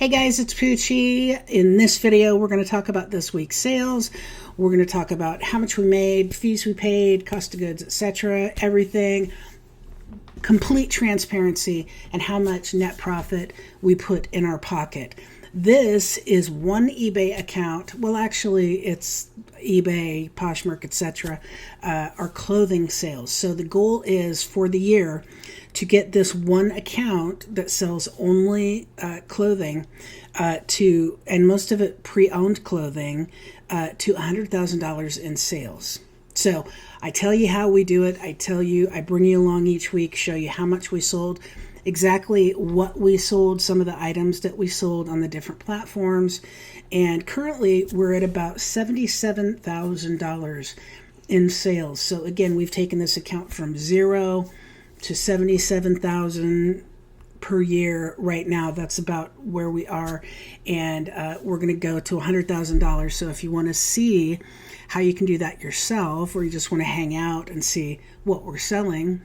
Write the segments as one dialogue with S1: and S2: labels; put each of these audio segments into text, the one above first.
S1: Hey guys, it's Poochie. In this video, we're going to talk about this week's sales. We're going to talk about how much we made, fees we paid, cost of goods, etc., everything. Complete transparency and how much net profit we put in our pocket. This is one eBay account. Well, actually, it's eBay, Poshmark, etc. Our clothing sales. So the goal is for the year to get this one account that sells only clothing and most of it pre-owned clothing, to $100,000 in sales. So I tell you how we do it. I bring you along each week, show you how much we sold, exactly what we sold, some of the items that we sold on the different platforms. And currently we're at about $77,000 in sales. So again, we've taken this account from 0 to 77,000 per year right now. That's about where we are. And we're going to go to $100,000. So if you want to see how you can do that yourself, or you just want to hang out and see what we're selling,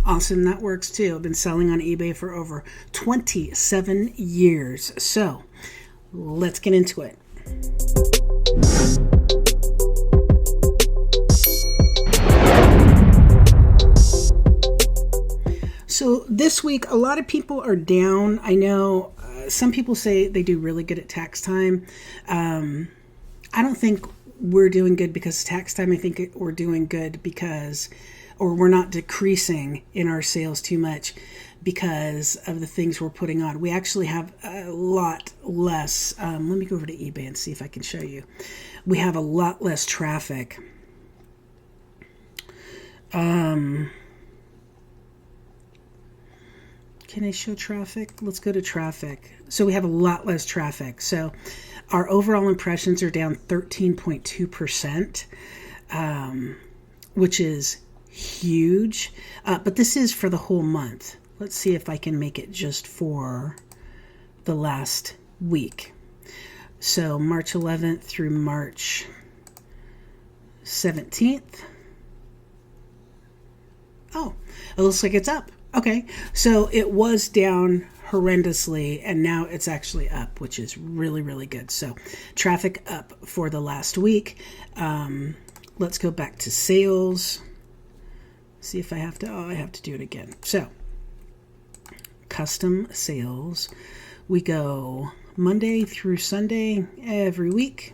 S1: awesome, that works too. I've been selling on eBay for over 27 years. So let's get into it. So this week, a lot of people are down. I know some people say they do really good at tax time. I don't think we're doing good because of tax time. I think we're doing good because, or we're not decreasing in our sales too much because of the things we're putting on. We actually have a lot less. Let me go over to eBay and see if I can show you. We have a lot less traffic. Can I show traffic? Let's go to traffic. So we have a lot less traffic. So our overall impressions are down 13.2%, which is huge. But this is for the whole month. Let's see if I can make it just for the last week. So March 11th through March 17th. Oh, it looks like it's up. Okay, so it was down horrendously, and now it's actually up, which is really, really good. So traffic up for the last week. Let's go back to sales. See if I have to, I have to do it again. So custom sales. We go Monday through Sunday every week.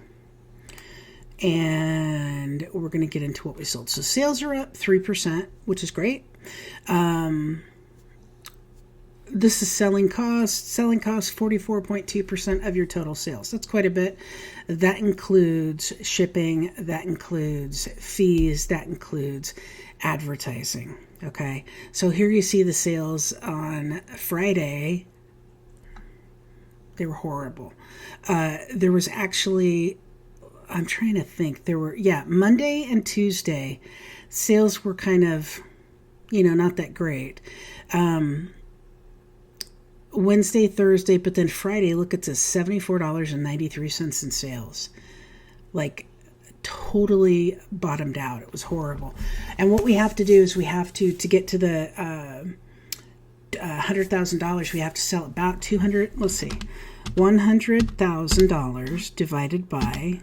S1: And we're going to get into what we sold. So sales are up 3%, which is great. This is selling cost. Selling cost 44.2% of your total sales. That's quite a bit. That includes shipping. That includes fees. That includes advertising. Okay. So here you see the sales on Friday. They were horrible. There was actually, I'm trying to think, Monday and Tuesday, sales were kind of, not that great. Wednesday, Thursday, but then Friday, look, it's $74.93 in sales. Like, totally bottomed out. It was horrible. And what we have to do is we have to get to the $100,000, we have to sell about $100,000 divided by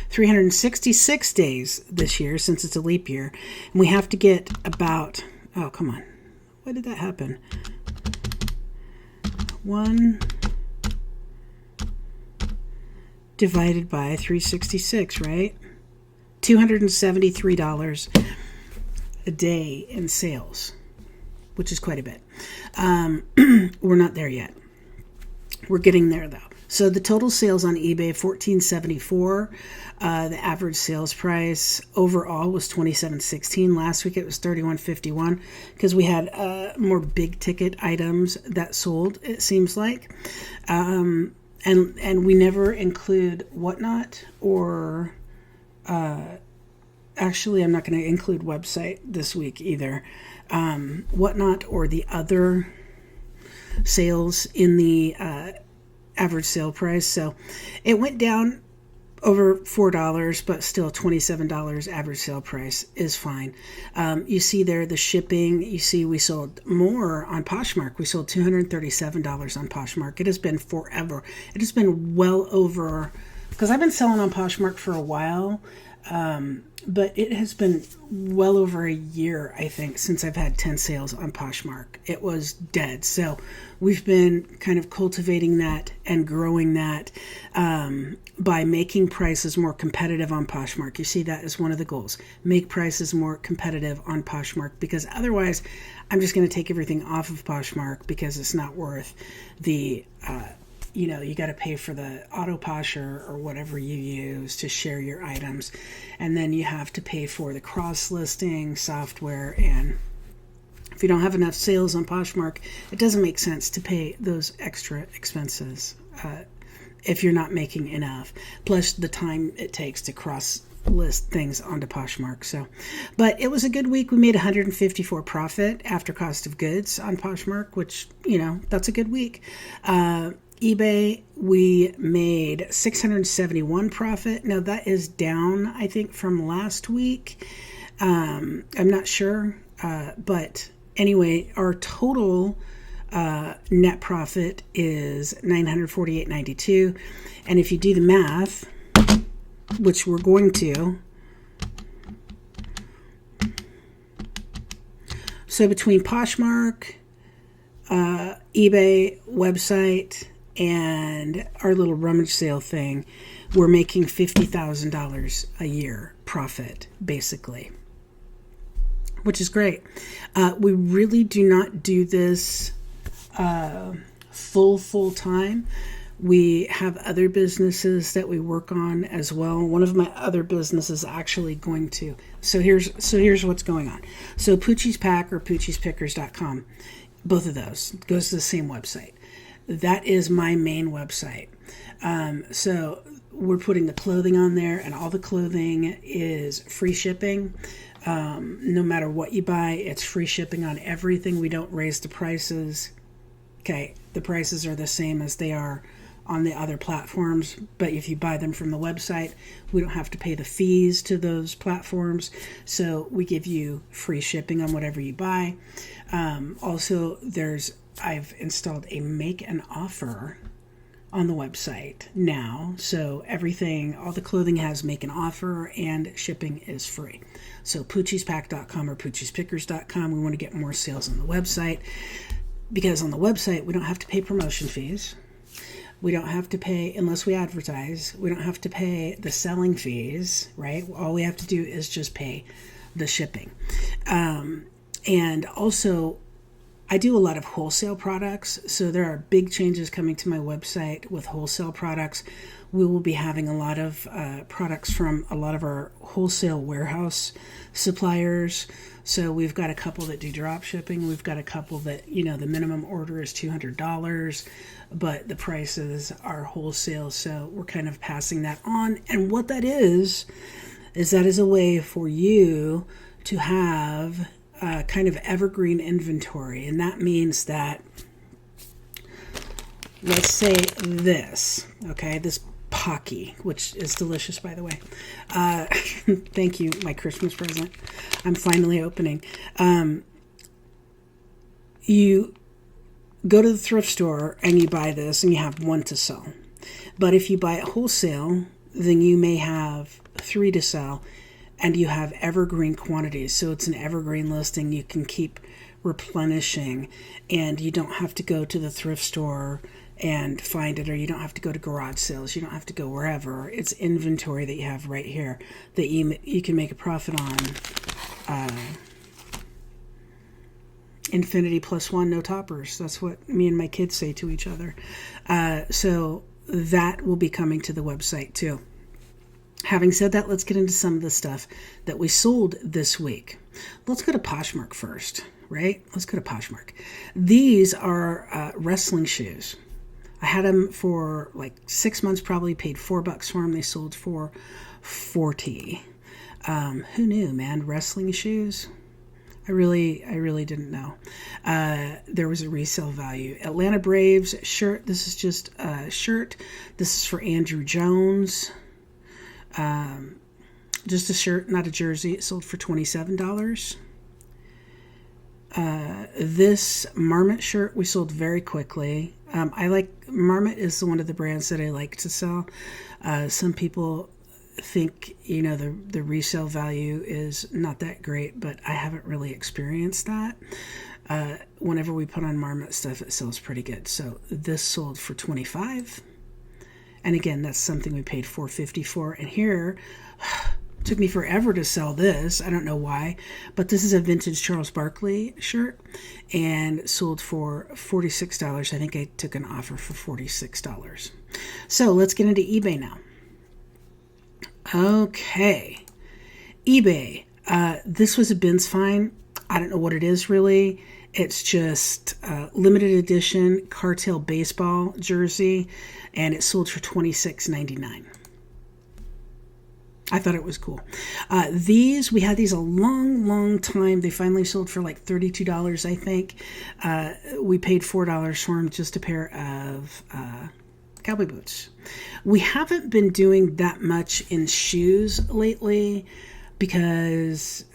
S1: 366 days this year, since it's a leap year. And we have to get about, oh, come on. Why did that happen? 1 divided by 366, right? $273 a day in sales, which is quite a bit. We're not there yet. We're getting there though. So the total sales on eBay, $14.74. The average sales price overall was $27.16. Last week it was $31.51 because we had more big ticket items that sold, it seems like. And we never include Whatnot or actually I'm not going to include website this week either. Whatnot or the other sales in the average sale price. So it went down over $4, but still $27 average sale price is fine. You see there the shipping. You see we sold more on Poshmark. We sold $237 on Poshmark. It has been forever. It has been well over, because I've been selling on Poshmark for a while, but it has been well over a year, I think, since I've had 10 sales on Poshmark. It was dead. So we've been kind of cultivating that and growing that by making prices more competitive on Poshmark. You see, that is one of the goals. Make prices more competitive on Poshmark, because otherwise I'm just going to take everything off of Poshmark because it's not worth the you got to pay for the auto posher or whatever you use to share your items. And then you have to pay for the cross-listing software. And if you don't have enough sales on Poshmark, it doesn't make sense to pay those extra expenses if you're not making enough. Plus the time it takes to cross-list things onto Poshmark. But it was a good week. We made $154 profit after cost of goods on Poshmark, which, that's a good week. eBay, we made $671 profit. Now that is down, I think, from last week. I'm not sure. But anyway, our total net profit is $948.92. And if you do the math, which we're going to, so between Poshmark, eBay website, and our little rummage sale thing, we're making $50,000 a year profit, basically, which is great. We really do not do this full time. We have other businesses that we work on as well. One of my other businesses is actually going to. So here's what's going on. So Poochie's Pack or PoochiesPickers.com, both of those goes to the same website. That is my main website. So we're putting the clothing on there, and all the clothing is free shipping. No matter what you buy, it's free shipping on everything. We don't raise the prices. Okay, the prices are the same as they are on the other platforms, but if you buy them from the website, we don't have to pay the fees to those platforms. So we give you free shipping on whatever you buy. Also, I've installed a make an offer on the website now. So all the clothing has make an offer, and shipping is free. So PoochiesPack.com or PoochiesPickers.com. We want to get more sales on the website, because on the website, we don't have to pay promotion fees. We don't have to pay, unless we advertise, we don't have to pay the selling fees, right? All we have to do is just pay the shipping. And also, I do a lot of wholesale products, so there are big changes coming to my website with wholesale products. We will be having a lot of products from a lot of our wholesale warehouse suppliers. So we've got a couple that do drop shipping. We've got a couple that, the minimum order is $200, but the prices are wholesale. So we're kind of passing that on. And what that is that is a way for you to have kind of evergreen inventory. And that means that, let's say this Pocky, which is delicious, by the way. Thank you, my Christmas present. I'm finally opening. You go to the thrift store and you buy this and you have one to sell. But if you buy it wholesale, then you may have 3 to sell, and you have evergreen quantities. So it's an evergreen listing. You can keep replenishing, and you don't have to go to the thrift store and find it, or you don't have to go to garage sales. You don't have to go wherever. It's inventory that you have right here that you can make a profit on. Infinity +1, no toppers. That's what me and my kids say to each other. So that will be coming to the website too. Having said that, let's get into some of the stuff that we sold this week. Let's go to Poshmark first, right? Let's go to Poshmark. These are wrestling shoes. I had them for like 6 months, probably paid $4 for them. They sold for $40. Who knew, man? Wrestling shoes? I really didn't know. There was a resale value. Atlanta Braves shirt. This is just a shirt. This is for Andrew Jones. Just a shirt, not a jersey. It sold for $27. This Marmot shirt we sold very quickly. I like Marmot is one of the brands that I like to sell. Some people think the resale value is not that great, but I haven't really experienced that. Whenever we put on Marmot stuff, it sells pretty good. So this sold for $25, and again, that's something we paid $4.50 for. And here, took me forever to sell this. I don't know why, but this is a vintage Charles Barkley shirt and sold for $46. I think I took an offer for $46. So let's get into eBay now. Okay, eBay. This was a bins find. I don't know what it is really. It's just limited edition Cartel baseball jersey, and it sold for $26.99. I thought it was cool. We had these a long time. They finally sold for like $32, I think. We paid $4 for them, just a pair of cowboy boots. We haven't been doing that much in shoes lately because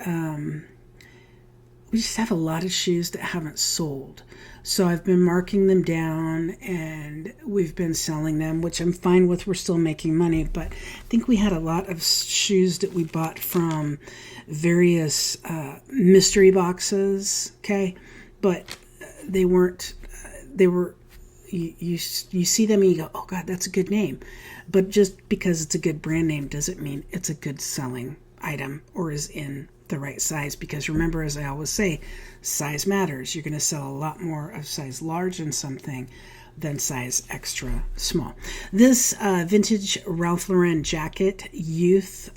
S1: we just have a lot of shoes that haven't sold. So I've been marking them down and we've been selling them, which I'm fine with. We're still making money, but I think we had a lot of shoes that we bought from various mystery boxes, okay? But they were, you see them and you go, oh God, that's a good name. But just because it's a good brand name doesn't mean it's a good selling item or is in the right size, because remember, as I always say, size matters. You're going to sell a lot more of size large in something than size extra small. This vintage Ralph Lauren jacket youth,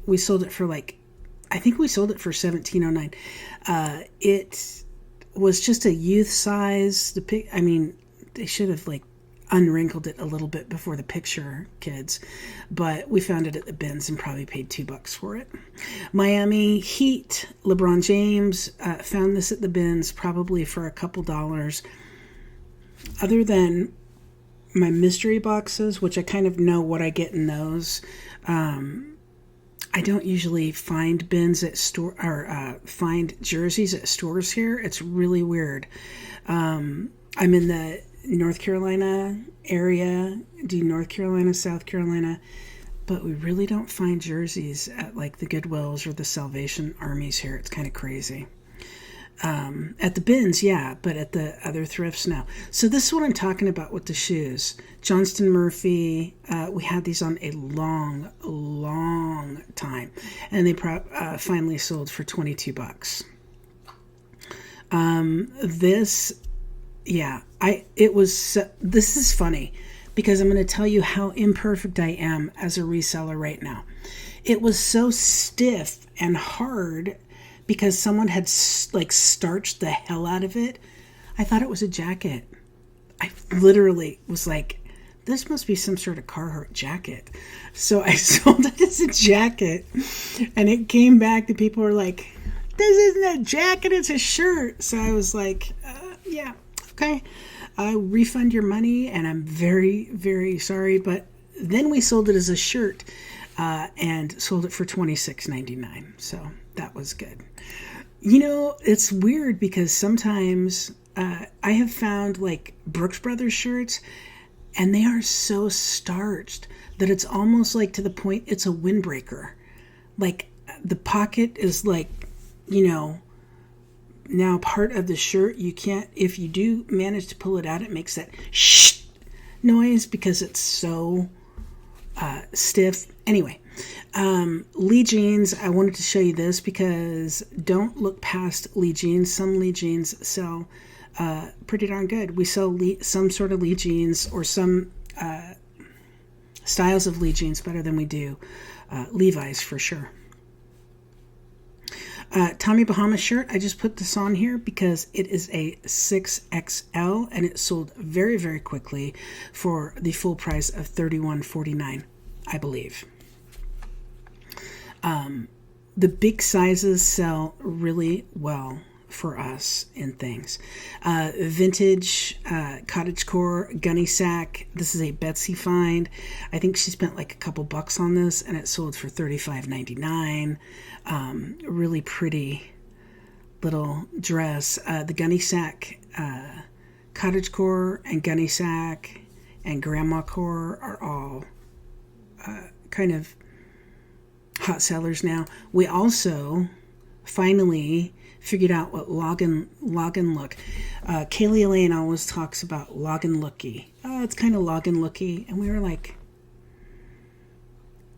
S1: we sold it for I think we sold it for $17.09. It was just a youth size. They should have unwrinkled it a little bit before the picture, kids, but we found it at the bins and probably paid $2 for it. Miami Heat, LeBron James, found this at the bins probably for a couple dollars. Other than my mystery boxes, which I kind of know what I get in those, I don't usually find bins at store or find jerseys at stores here. It's really weird. I'm in the North Carolina area, do North Carolina, South Carolina, but we really don't find jerseys at the Goodwills or the Salvation Armies here. It's kind of crazy. At the bins, yeah, but at the other thrifts, no. So this is what I'm talking about with the shoes. Johnston Murphy, we had these on a long time, and they finally sold for $22. This is funny because I'm going to tell you how imperfect I am as a reseller right now. It was so stiff and hard because someone had starched the hell out of it. I thought it was a jacket. I literally was like, this must be some sort of Carhartt jacket. So I sold it as a jacket, and it came back. The people were like, this isn't a jacket, it's a shirt. So I was like, yeah. Okay, I refund your money, and I'm very, very sorry. But then we sold it as a shirt and sold it for $26.99. So that was good. It's weird because sometimes I have found Brooks Brothers shirts, and they are so starched that it's almost to the point it's a windbreaker. The pocket is now part of the shirt. You can't, if you do manage to pull it out, it makes that shh noise because it's so stiff. Anyway, Lee jeans, I wanted to show you this because don't look past Lee jeans. Some Lee jeans sell pretty darn good. We sell some sort of Lee jeans or some styles of Lee jeans better than we do Levi's for sure. Tommy Bahama shirt, I just put this on here because it is a 6XL and it sold very, very quickly for the full price of $31.49, I believe. The big sizes sell really well. for us in things. Vintage cottagecore gunny sack. This is a Betsy find. I think she spent like a couple bucks on this, and it sold for $35.99. Really pretty little dress. The gunny sack, cottagecore and gunny sack and grandma core are all kind of hot sellers now. We also finally figured out what login look. Kaylee Elaine always talks about login looky. Oh, it's kind of login looky. And we were like,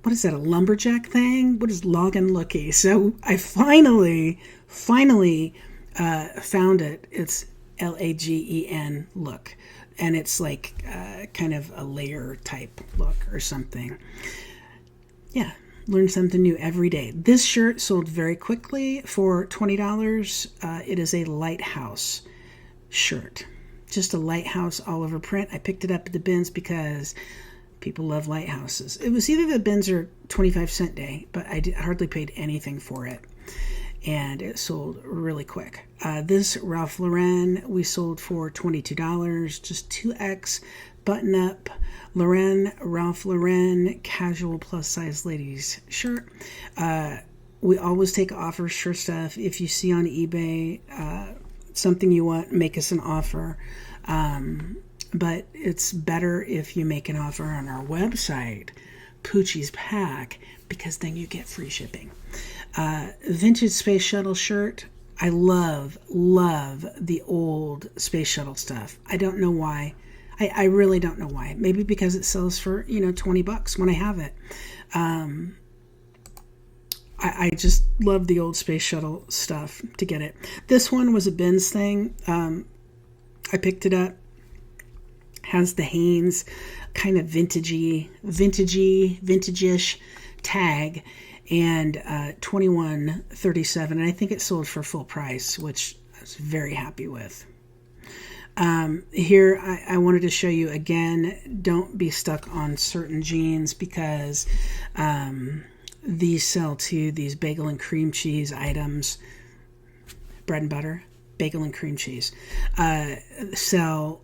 S1: what is that, a lumberjack thing? What is login looky? So I finally found it. It's LAGEN look. And it's like kind of a layer type look or something. Yeah, learn something new every day. This shirt sold very quickly for $20. It is a lighthouse shirt. Just a lighthouse all over print. I picked it up at the bins because people love lighthouses. It was either the bins or 25-cent day, but I hardly paid anything for it. And it sold really quick. This Ralph Lauren we sold for $22, just 2X button-up Ralph Lauren casual plus-size ladies shirt. We always take offers for stuff. If you see on eBay something you want, make us an offer. But it's better if you make an offer on our website, Poochie's Pack, because then you get free shipping. Vintage Space Shuttle shirt. I love the old Space Shuttle stuff. I don't know why. I really don't know why. Maybe because it sells for, $20 when I have it. I just love the old Space Shuttle stuff to get it. This one was a bins thing. I picked it up. Has the Hanes kind of vintage-ish tag, and $21.37, and I think it sold for full price, which I was very happy with. Here I wanted to show you again, don't be stuck on certain jeans, because these sell too. These bagel and cream cheese items, bread and butter, bagel and cream cheese, sell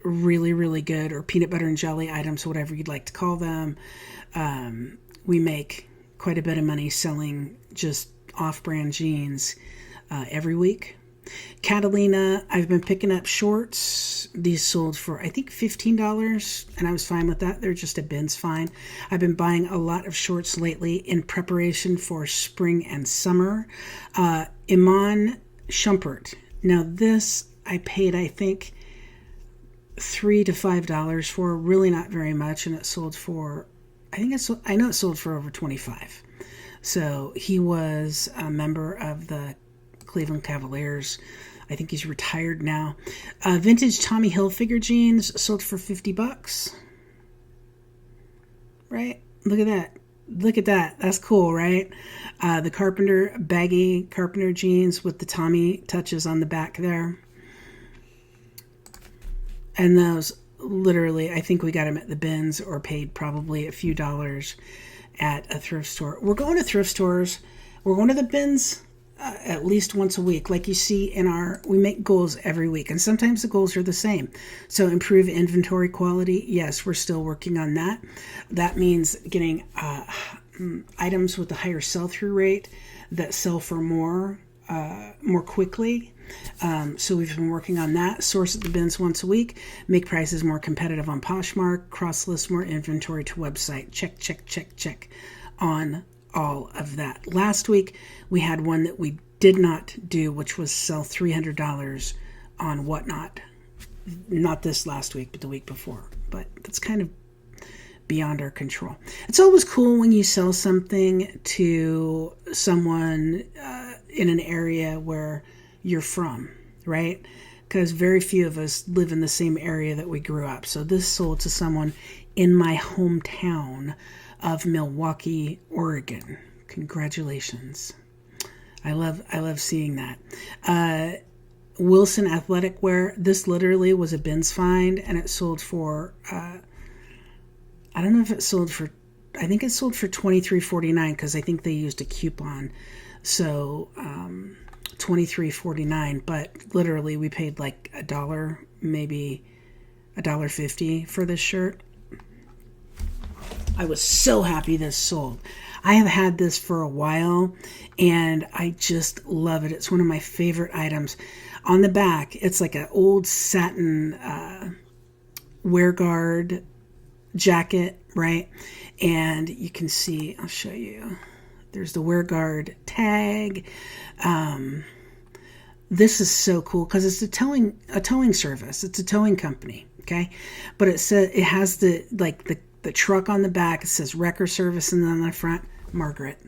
S1: really, really good, or peanut butter and jelly items, whatever you'd like to call them. We make quite a bit of money selling just off-brand jeans every week. Catalina, I've been picking up shorts. These sold for, I think, $15, and I was fine with that. They're just a bins fine. I've been buying a lot of shorts lately in preparation for spring and summer. Iman Shumpert. Now this I paid, I think, $3 to $5 for, really not very much, and it sold for, I know it sold for over $25. So he was a member of the Cleveland Cavaliers. I think he's retired now. Vintage Tommy Hilfiger jeans sold for $50. Right? Look at that. That's cool, right? The baggy Carpenter jeans with the Tommy touches on the back there. And those, literally, I think we got them at the bins or paid probably a few dollars at a thrift store. We're going to thrift stores. We're going to the bins at least once a week. Like you see we make goals every week, and sometimes the goals are the same. So improve inventory quality. Yes, we're still working on that. That means getting items with a higher sell-through rate that sell for more quickly. So we've been working on that. Source at the bins once a week. Make prices more competitive on Poshmark. CrossList more inventory to website. Check on all of that. Last week we had one that we did not do, which was sell $300 on Whatnot. Not this last week, but the week before. But that's kind of beyond our control. It's always cool when you sell something to someone in an area where you're from, right? Because very few of us live in the same area that we grew up. So this sold to someone in my hometown of Milwaukee, Oregon. Congratulations. I love seeing that. Wilson athletic wear. This literally was a bins find, and it sold for I don't know if it sold for, I think it sold for $23.49, because I think they used a coupon. So $23.49, but literally we paid like $1, maybe $1.50 for this shirt. I was so happy this sold. I have had this for a while and I just love it. It's one of my favorite items. On the back, it's like an old satin wear guard jacket, right? And you can see, I'll show you. There's the wear guard tag. This is so cool because it's a towing service. It's a towing company, okay? But it has the truck on the back. It says Wrecker Service, and then on the front, Margaret.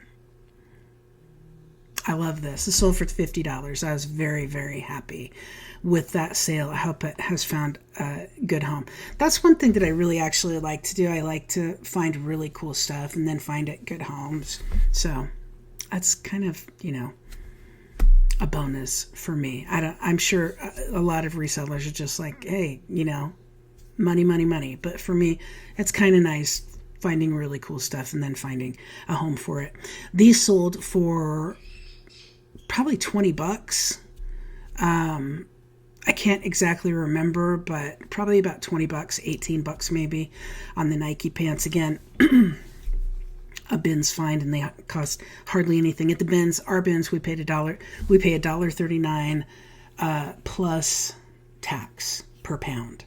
S1: I love this. It sold for $50. I was very, very happy with that sale. I hope it has found a good home. That's one thing that I really actually like to do. I like to find really cool stuff and then find it good homes. So that's kind of, a bonus for me. I'm sure a lot of resellers are just like, hey, money, money, money. But for me, it's kind of nice finding really cool stuff and then finding a home for it. These sold for probably $20. I can't exactly remember, but probably about $20, $18 maybe on the Nike pants. Again, a bin's fine and they cost hardly anything. At the bins, our bins, we paid $1. We pay $1.39 plus tax per pound.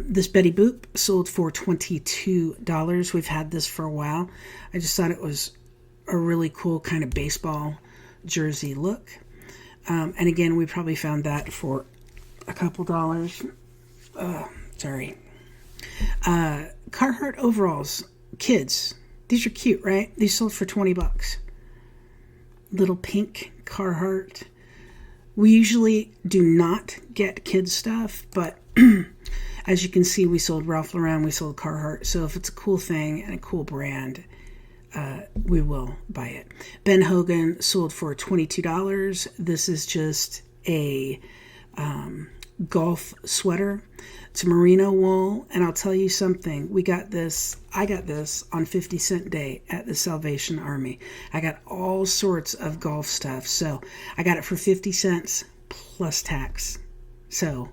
S1: This Betty Boop sold for $22. We've had this for a while. I just thought it was a really cool kind of baseball jersey look. And again, we probably found that for a couple dollars. Sorry. Carhartt overalls, kids. These are cute, right? These sold for $20. Little pink Carhartt. We usually do not get kids stuff, but as you can see, we sold Ralph Lauren, we sold Carhartt. So if it's a cool thing and a cool brand, we will buy it. Ben Hogan sold for $22. This is just a golf sweater. It's merino wool, and I'll tell you something. I got this on 50-cent day at the Salvation Army. I got all sorts of golf stuff. So I got it for 50 cents plus tax. So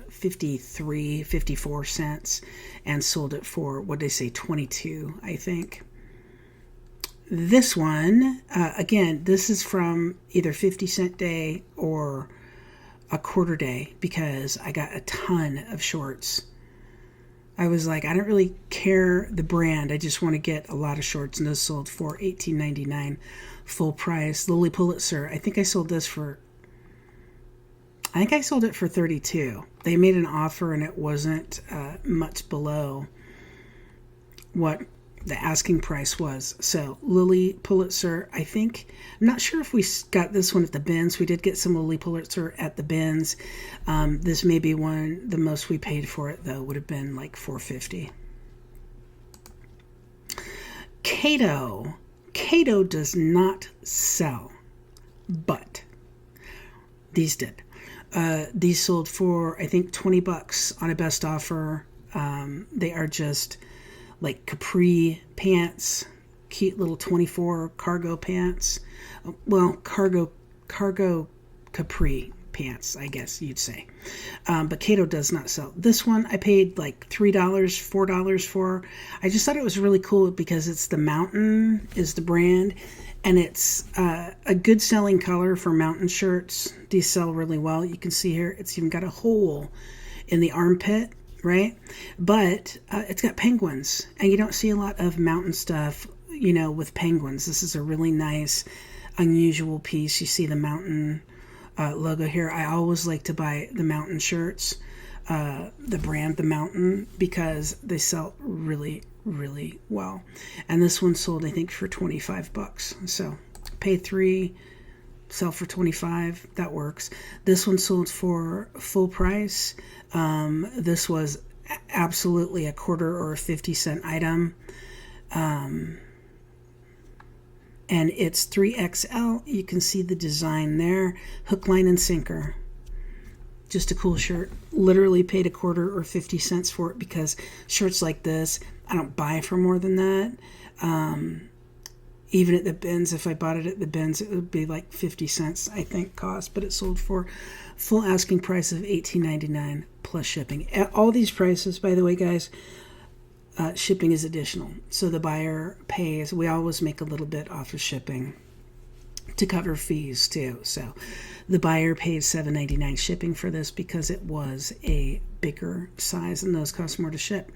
S1: 54 cents, and sold it for, what did they say, 22, I think. This one, again, this is from either 50-cent day or a quarter day, because I got a ton of shorts. I was like, I don't really care the brand. I just want to get a lot of shorts, and this sold for $18.99 full price. Lilly Pulitzer, I think I sold it for $32. They made an offer and it wasn't much below what the asking price was. So Lilly Pulitzer, I'm not sure if we got this one at the bins. We did get some Lilly Pulitzer at the bins. This may be one, the most we paid for it though would have been like $4.50. Cato does not sell, but these did. These sold for, I think, $20 on a best offer. They are just like capri pants, cute little 24 cargo pants. Well, cargo capri pants, I guess you'd say. But Cato does not sell. This one I paid like $3, $4 for. I just thought it was really cool because it's the Mountain is the brand. And it's a good selling color for mountain shirts. These sell really well. You can see here, it's even got a hole in the armpit, right? But it's got penguins. And you don't see a lot of mountain stuff, with penguins. This is a really nice, unusual piece. You see the mountain logo here. I always like to buy the mountain shirts, the brand, the Mountain, because they sell really, really well. And this one sold, I think, for $25. So pay $3, sell for $25. That works. This one sold for full price. This was absolutely a quarter or a 50-cent item. And it's 3XL. You can see the design there. Hook, line, and sinker. Just a cool shirt. Literally paid a quarter or 50 cents for it because shirts like this, I don't buy for more than that. Even at the bins, if I bought it at the bins, it would be like 50 cents, I think, cost. But it sold for full asking price of $18.99 plus shipping. All these prices, by the way, guys, shipping is additional. So the buyer pays. We always make a little bit off of shipping to cover fees too. So the buyer pays $7.99 shipping for this because it was a bigger size and those cost more to ship.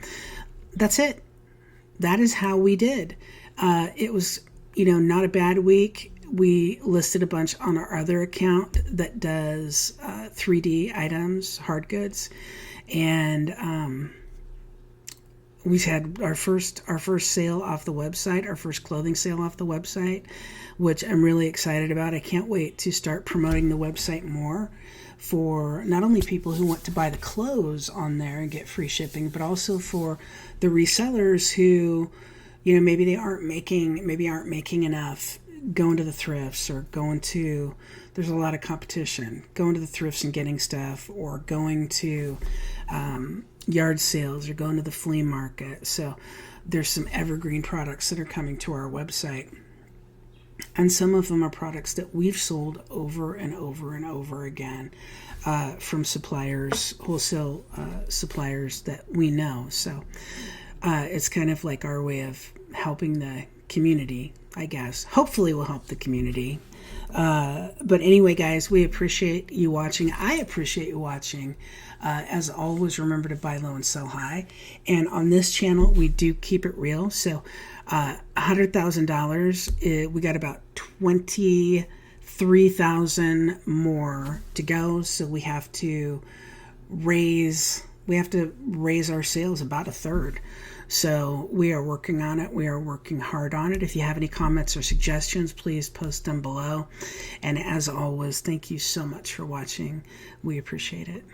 S1: That's it. That is how we did. It was, not a bad week. We listed a bunch on our other account that does 3D items, hard goods, and we've had our first sale off the website, our first clothing sale off the website, which I'm really excited about. I can't wait to start promoting the website more for not only people who want to buy the clothes on there and get free shipping, but also for the resellers who, maybe they aren't making enough going to the thrifts or there's a lot of competition, going to the thrifts and getting stuff, or going to yard sales, or going to the flea market. So there's some evergreen products that are coming to our website. And some of them are products that we've sold over and over and over again from suppliers, wholesale suppliers that we know. So it's kind of like our way of helping the community, I guess. Hopefully we'll help the community. But anyway, guys, we appreciate you watching. I appreciate you watching. As always, remember to buy low and sell high. And on this channel, we do keep it real. So $100,000, we got about 23,000 more to go. So we have to raise our sales about a third. So we are working on it. We are working hard on it. If you have any comments or suggestions, please post them below. And as always, thank you so much for watching. We appreciate it.